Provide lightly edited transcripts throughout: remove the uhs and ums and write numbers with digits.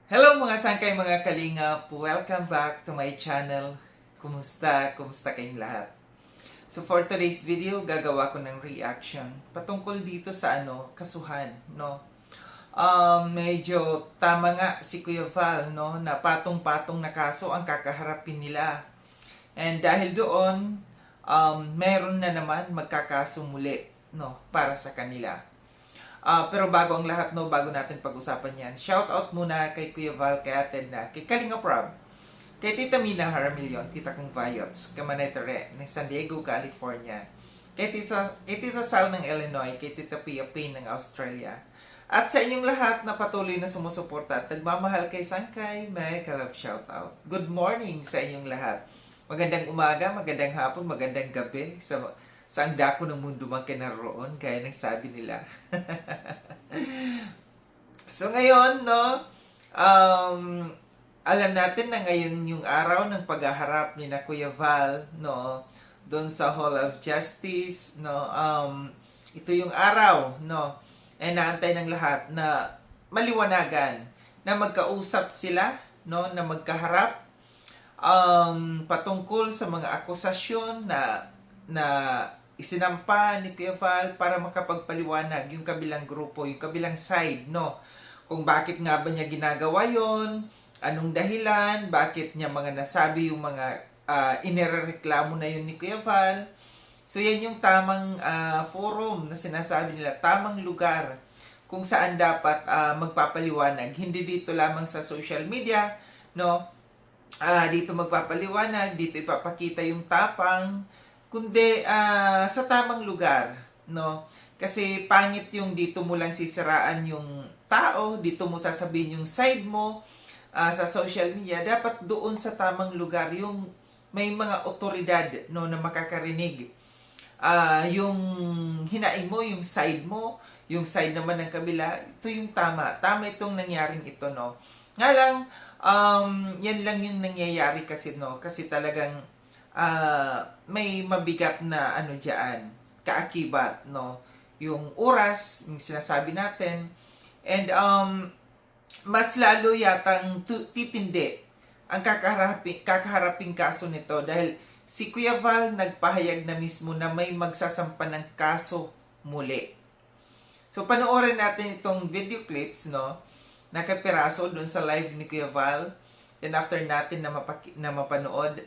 Hello mga sangkay, mga kalingap! Welcome back to my channel. Kumusta? Kumusta kayong lahat? So for today's video, gagawa ko ng reaction patungkol dito sa kasuhan, no? Medyo tama nga si Kuya Val, no, na patong-patong na kaso ang kakaharapin nila. And dahil doon, meron na naman magkakaso muli, no, para sa kanila. Pero bago ang lahat, no, bago natin pag-usapan yan, shout out muna kay Kuya Val, kay Ate na, kay Kalinga Prab, kay Tita Mina Haramilyon, Tita Kong Vayots, Kamanay Tere, ng San Diego, California, kay Tita Sal ng Illinois, kay Tita Pia Payne ng Australia, at sa inyong lahat na patuloy na sumusuporta at nagmamahal kay Sangkay, may kalab shout out. Good morning sa inyong lahat. Magandang umaga, magandang hapon, magandang gabi sa ang dako ng mundo man kinaroon, gaya ng sabi nila. So ngayon, no, alam natin na ngayon yung araw ng paghaharap ni na Kuya Val, no, doon sa Hall of Justice, no. Ito yung araw, no, ay naantay ng lahat na maliwanagan, na magkausap sila, no, na magkaharap patungkol sa mga akusasyon na isinampa ni Kuya Val para makapagpaliwanag yung kabilang grupo, yung kabilang side, no? Kung bakit nga ba niya ginagawa yon, anong dahilan, bakit niya mga nasabi yung mga inirereklamo na yun ni Kuya Val. So yan yung tamang forum na sinasabi nila, tamang lugar kung saan dapat magpapaliwanag. Hindi dito lamang sa social media, no? Dito magpapaliwanag, dito ipapakita yung tapang, kundi sa tamang lugar, no? Kasi pangit yung dito mo lang sisiraan yung tao, dito mo sasabihin yung side mo sa social media. Dapat doon sa tamang lugar, yung may mga otoridad, no, na makakarinig. Yung hinaing mo, yung side naman ng kabila, ito yung tama. Tama itong nangyaring ito, no? Nga lang, yan lang yung nangyayari kasi, no? Kasi talagang may mabigat na diyan, kaakibat, no, yung oras, yung sinasabi natin, and mas lalo yatang titindi ang kakaharaping kaso nito dahil si Kuya Val nagpahayag na mismo na may magsasampa ng kaso muli. So panoorin natin itong video clips, no, na kapiraso doon sa live ni Kuya Val. Then after natin na mapanood,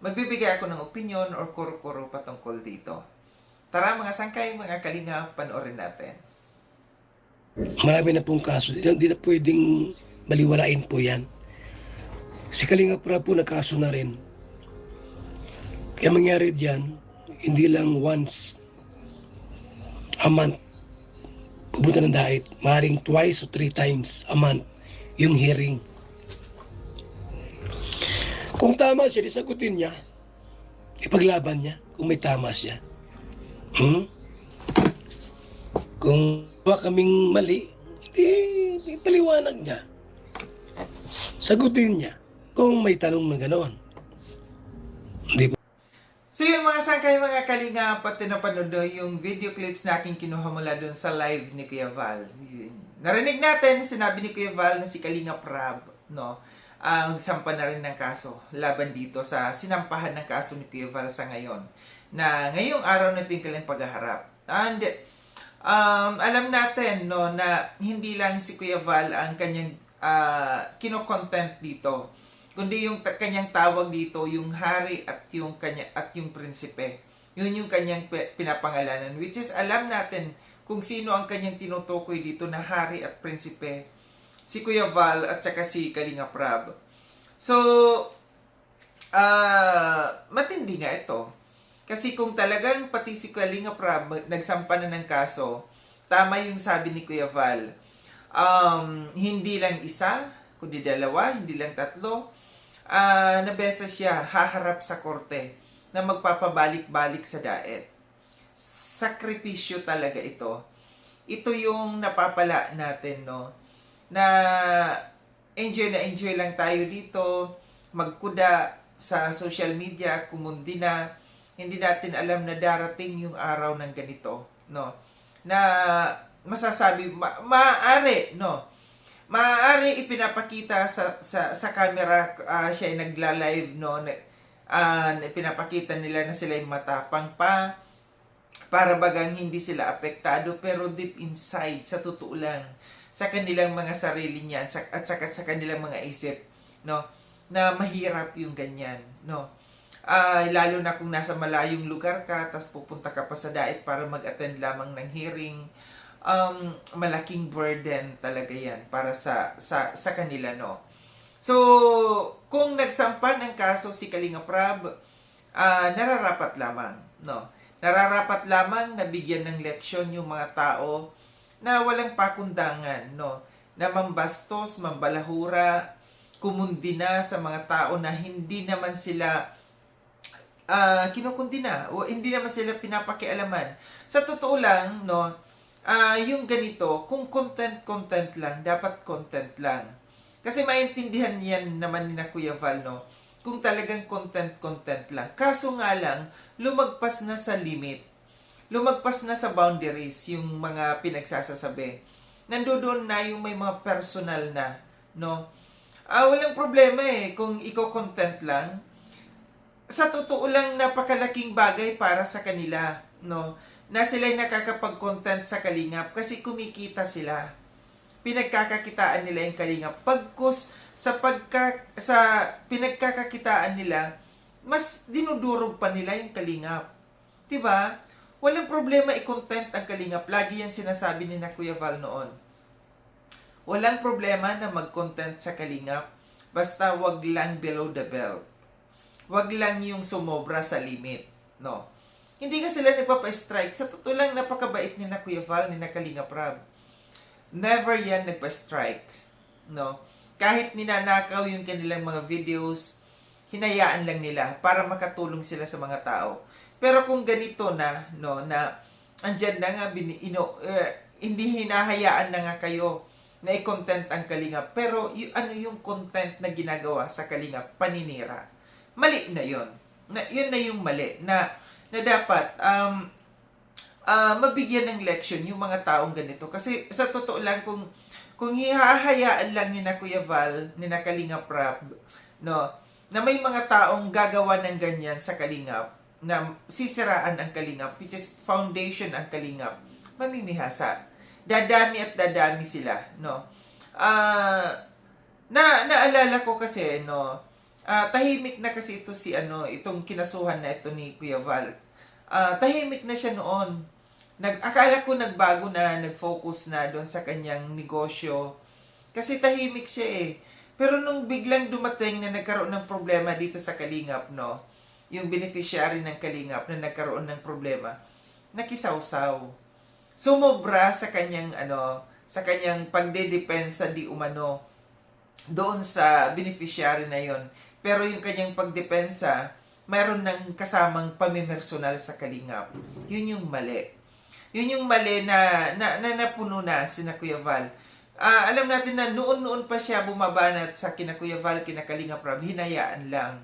magbibigay ako ng opinion or kuro-kuro patungkol dito. Tara mga sangkay, mga kalinga, panoorin natin. Marami na pong kaso. Hindi na pwedeng baliwalain po yan. Si Kalinga Prab po nakaso na rin. Kaya mangyari dyan, hindi lang once a month pupunta ng dahit. Maaaring twice o 3 times a month yung hearing. Kung tama siya, sagutin niya. Ipaglaban niya kung may tama siya. Kung kaming mali, ipaliwanag niya. Sagutin niya kung may tanong na gano'n. So yun mga sangkay, mga kalinga, pati napanood yung video clips na aking kinuha mula dun sa live ni Kuya Val. Narinig natin, sinabi ni Kuya Val na si Kalinga Prab, no, ang sampa na rin ng kaso laban dito sa sinampahan ng kaso ni Kuya Val sa ngayon. Na ngayong araw na ito yung kanilang paghaharap. And alam natin, no, na hindi lang si Kuya Val ang kanyang kino-content dito, kundi yung kanyang tawag dito, yung hari at yung prinsipe. Yun yung kanyang pinapangalanan, which is alam natin kung sino ang kanyang tinutukoy dito na hari at prinsipe. Si Kuya Val at saka si Kalinga Prab. So, matindi nga ito. Kasi kung talagang pati si Kalinga Prab nagsampa na ng kaso, tama yung sabi ni Kuya Val. Hindi lang isa, kundi dalawa, hindi lang tatlo, na beses siya haharap sa korte na magpapabalik-balik sa daet. Sakripisyo talaga ito. Ito yung napapala natin, no? Na enjoy lang tayo dito, magkuda sa social media, kumundi na, hindi natin alam na darating yung araw ng ganito, no? Na masasabi, maaari, no? maaari ipinapakita sa camera, siya ay nagla-live, no, pinapakita nila na sila ay matapang pa, para bagang hindi sila apektado, pero deep inside, sa totoo lang, sa kanilang mga sarili niyan, at saka sa kanilang mga isip, no, na mahirap yung ganyan, no. Lalo na kung nasa malayong lugar ka, tapos pupunta ka pa sa daet para mag-attend lamang ng hearing, malaking burden talaga yan para sa kanila, no. So, kung nagsampa ng kaso si Kalinga Prab, nararapat lamang, no. Nararapat lamang na bigyan ng leksyon yung mga tao na walang pakundangan, no. Na mambastos, mambalahura, kumundina sa mga tao na hindi naman sila kinukundina o hindi naman sila pinapakialaman. Sa totoo lang, no, yung ganito, kung content lang, dapat content lang. Kasi maintindihan yan naman ni na Kuya Val, no, kung talagang content lang. Kaso nga lang, lumagpas na sa limit. Lumagpas na sa boundaries yung mga pinagsasasabi. Nandoon na yung may mga personal na, no. Walang problema kung ikaw content lang. Sa totoo lang, napakalaking bagay para sa kanila, no, na sila'y nakakapag-content sa Kalingap kasi kumikita sila. Pinagkakakitaan nila yung Kalingap. Pagkus sa pinagkakakitaan nila, mas dinudurog pa nila yung Kalingap. 'Di ba? Walang problema i-content ang Kalingap. Lagi yan sinasabi ni na Kuya Val noon. Walang problema na mag-content sa Kalingap, basta wag lang below the belt. Wag lang yung sumobra sa limit, no. Hindi ka sila nagpapa-strike. Sa totoo lang, napakabait ni na Kuya Val, ni na Kalinga Prab. Never yan nagpa-strike, no. Kahit ninanakaw yung kanilang mga videos, hinayaan lang nila para makatulong sila sa mga tao. Pero kung ganito na, no, na andyan na nga, hindi hinahayaan na nga kayo na i-content ang Kalingap. Pero ano yung content na ginagawa sa Kalingap? Paninira. Mali na yon. Yun na yung mali na dapat mabigyan ng leksyon yung mga taong ganito. Kasi sa totoo lang, kung hihahayaan lang ni na Kuya Val, ni na Kalinga Prab, no, na may mga taong gagawa ng ganyan sa Kalingap, na sisiraan ang Kalingap, which is foundation ang Kalingap, mamimihasa. Dadami at dadami sila, no. Naalala ko kasi, no, tahimik na kasi ito itong kinasuhan na ito ni Kuya Val. Tahimik na siya noon. Akala ko nagbago na, nag-focus na doon sa kanyang negosyo. Kasi tahimik siya Pero nung biglang dumating na nagkaroon ng problema dito sa Kalingap, no, yung beneficiary ng Kalingap na nagkaroon ng problema, nakisawsaw. Sumobra sa kanyang sa kanyang pagdedepensa di umano doon sa beneficiary na yon. Pero yung kanyang pagdepensa, mayroon ng kasamang pamimersonal sa Kalingap. Yun yung mali. Yun yung mali na napuno na si na Kuya Val. Alam natin na noon pa siya bumabanat sa kina Kuya Val, kina Kalinga Prab, hinayaan lang.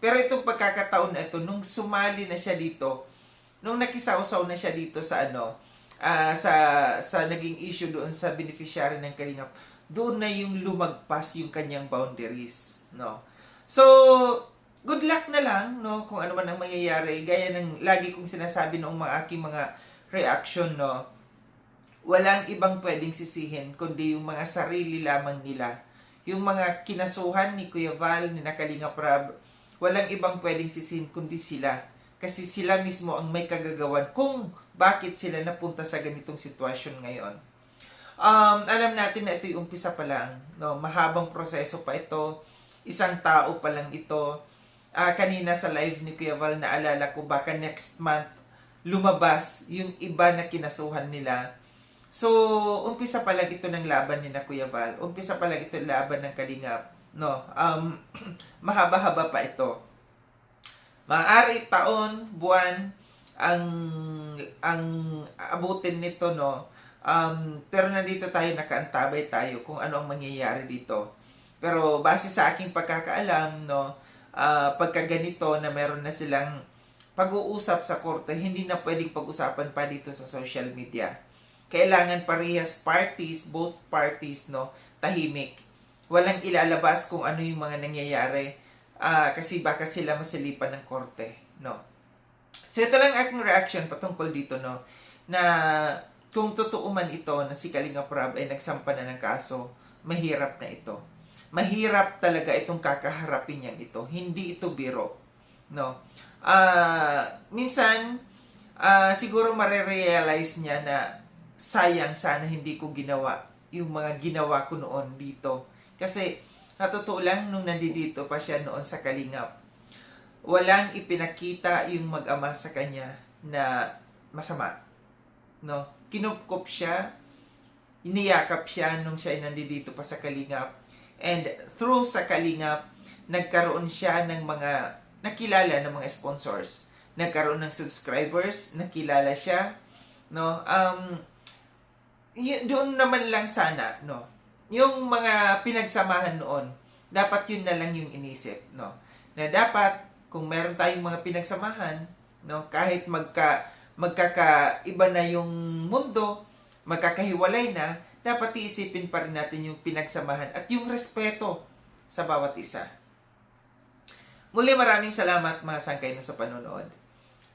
Pero itong pagkakataon na ito, nung sumali na siya dito, nung nakisawsaw na siya dito sa sa naging issue doon sa beneficiary ng Kalingap, doon na yung lumagpas yung kanyang boundaries, no. So, good luck na lang, no, kung ano man ang mangyayari. Gaya ng lagi kong sinasabi noong mga aking mga reaction, no, walang ibang pwedeng sisihin kundi yung mga sarili lamang nila. Yung mga kinasuhan ni Kuya Val, ni Kalinga Prab, walang ibang pwedeng sisihin kundi sila. Kasi sila mismo ang may kagagawan kung bakit sila napunta sa ganitong sitwasyon ngayon. Alam natin na ito yung umpisa pa lang, no, mahabang proseso pa ito. Isang tao pa lang ito. Kanina sa live ni Kuya Val, naalala ko baka next month lumabas yung iba na kinasuhan nila. So, umpisa pa lang ito ng laban ni na Kuya Val. Umpisa pa lang ito ng laban ng Kalingap. No, mahaba-haba pa ito. Maaari taon, buwan ang abutin nito, no. Pero nandito tayo, nakaantabay tayo kung ano ang mangyayari dito. Pero base sa aking pagkakaalam, no, pagka ganito na meron na silang pag-uusap sa korte, hindi na pwedeng pag-usapan pa dito sa social media. Kailangan parehas parties, both parties, no, tahimik. Walang ilalabas kung ano yung mga nangyayari kasi baka sila masalipan ng korte, no? So ito lang aking reaction patungkol dito, no, na kung totoo man ito na si Kalinga Prab ay nagsampa na ng kaso, mahirap na ito. Mahirap talaga itong kakaharapin niyang ito. Hindi ito biro, no? Minsan siguro marerealize niya na sayang sana hindi ko ginawa yung mga ginawa ko noon dito. Kasi sa totoo lang, nung nandito pa siya noon sa Kalingap, walang ipinakita yung mag-ama sa kanya na masama, no? Kinupkop siya, iniyakap siya nung siya ay nandito pa sa Kalingap, and through sa Kalingap, nagkaroon siya ng mga nakilala ng mga sponsors, nagkaroon ng subscribers, nakilala siya, no? Doon naman lang sana, no? Yung mga pinagsamahan noon, dapat yun na lang yung inisip, no? Na dapat kung meron tayong mga pinagsamahan, no, kahit magkakaiba na yung mundo, magkakahiwalay na, dapat iisipin pa rin natin yung pinagsamahan at yung respeto sa bawat isa. Muli maraming salamat mga sangkay na sa panonood.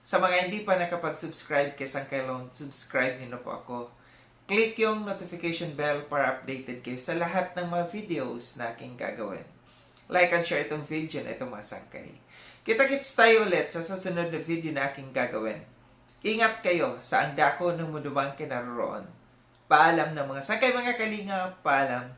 Sa mga hindi pa nakapag-subscribe kay Sangkay Lone, subscribe niyo na po ako. Click yung notification bell para updated kayo sa lahat ng mga videos na aking gagawin. Like and share itong video na itong mga sangkay. Kita-kits tayo ulit sa susunod na video na aking gagawin. Ingat kayo sa ang dako ng mundumang kinaroroon. Paalam ng mga sangkay mga kalinga, paalam.